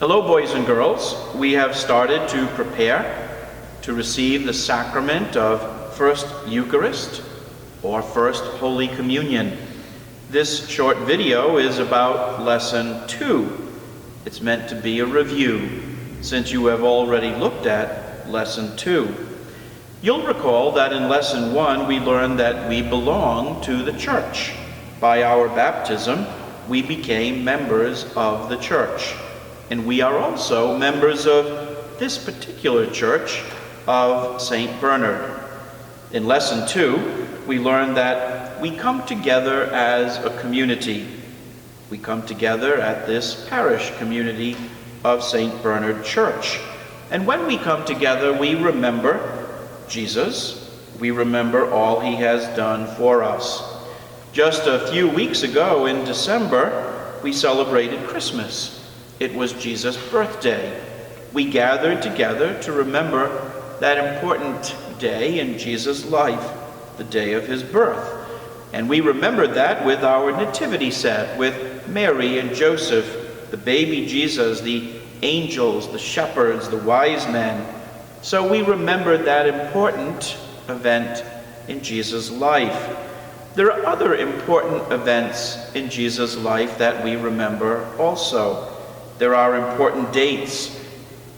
Hello, boys and girls. We have started to prepare to receive the sacrament of First Eucharist, or First Holy Communion. This short video is about Lesson 2. It's meant to be a review, since you have already looked at Lesson 2. You'll recall that in Lesson 1 we learned that we belong to the church. By our baptism, we became members of the church. And we are also members of this particular church of St. Bernard. In Lesson 2, we learned that we come together as a community. We come together at this parish community of St. Bernard Church. And when we come together, we remember Jesus. We remember all he has done for us. Just a few weeks ago in December, we celebrated Christmas. It was Jesus' birthday. We gathered together to remember that important day in Jesus' life, the day of his birth. And we remembered that with our nativity set, with Mary and Joseph, the baby Jesus, the angels, the shepherds, the wise men. So we remembered that important event in Jesus' life. There are other important events in Jesus' life that we remember also. There are important dates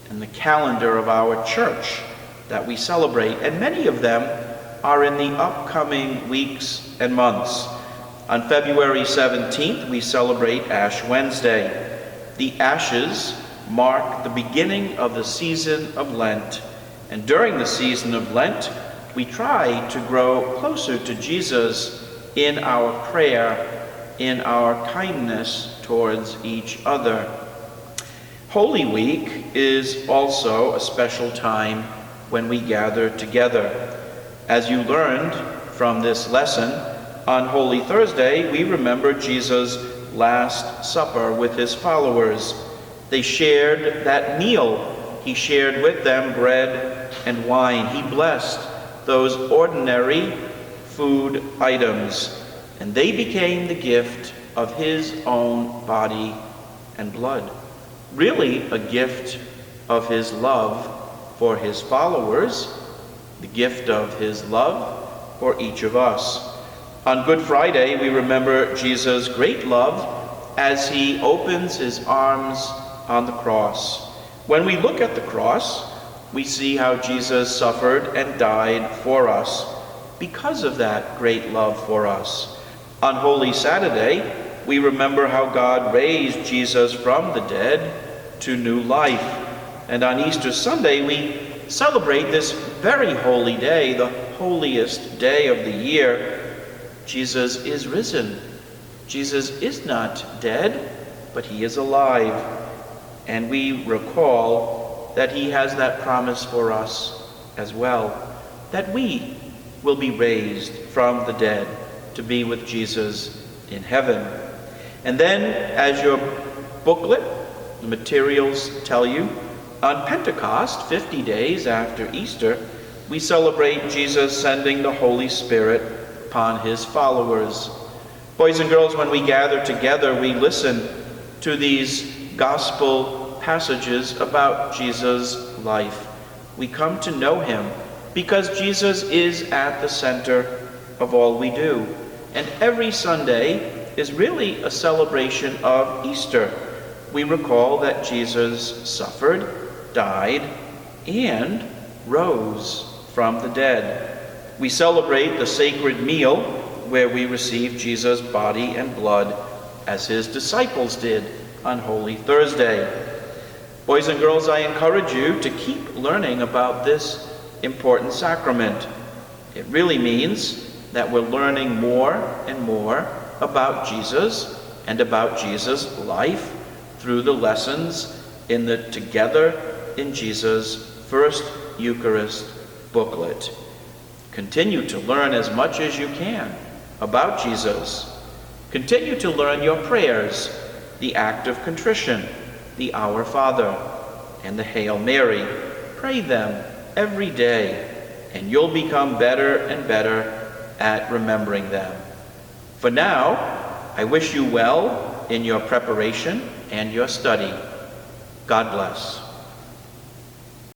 in the calendar of our church that we celebrate, and many of them are in the upcoming weeks and months. On February 17th, we celebrate Ash Wednesday. The ashes mark the beginning of the season of Lent, and during the season of Lent, we try to grow closer to Jesus in our prayer, in our kindness towards each other. Holy Week is also a special time when we gather together. As you learned from this lesson, on Holy Thursday, we remember Jesus' Last Supper with his followers. They shared that meal. He shared with them bread and wine. He blessed those ordinary food items, and they became the gift of his own body and blood. Really a gift of his love for his followers, the gift of his love for each of us. On Good Friday, we remember Jesus' great love as he opens his arms on the cross. When we look at the cross, we see how Jesus suffered and died for us because of that great love for us. On Holy Saturday, we remember how God raised Jesus from the dead to new life. And on Easter Sunday, we celebrate this very holy day, the holiest day of the year. Jesus is risen. Jesus is not dead, but he is alive. And we recall that he has that promise for us as well, that we will be raised from the dead to be with Jesus in heaven. And then, as your booklet, the materials tell you, on Pentecost, 50 days after Easter, we celebrate Jesus sending the Holy Spirit upon his followers. Boys and girls, when we gather together, we listen to these gospel passages about Jesus' life. We come to know him because Jesus is at the center of all we do. And every Sunday is really a celebration of Easter. We recall that Jesus suffered, died, and rose from the dead. We celebrate the sacred meal where we receive Jesus' body and blood as his disciples did on Holy Thursday. Boys and girls, I encourage you to keep learning about this important sacrament. It really means that we're learning more and more about Jesus and about Jesus' life through the lessons in the Together in Jesus First Eucharist booklet. Continue to learn as much as you can about Jesus. Continue to learn your prayers, the act of contrition, the Our Father, and the Hail Mary. Pray them every day, and you'll become better and better at remembering them. For now, I wish you well in your preparation and your study. God bless.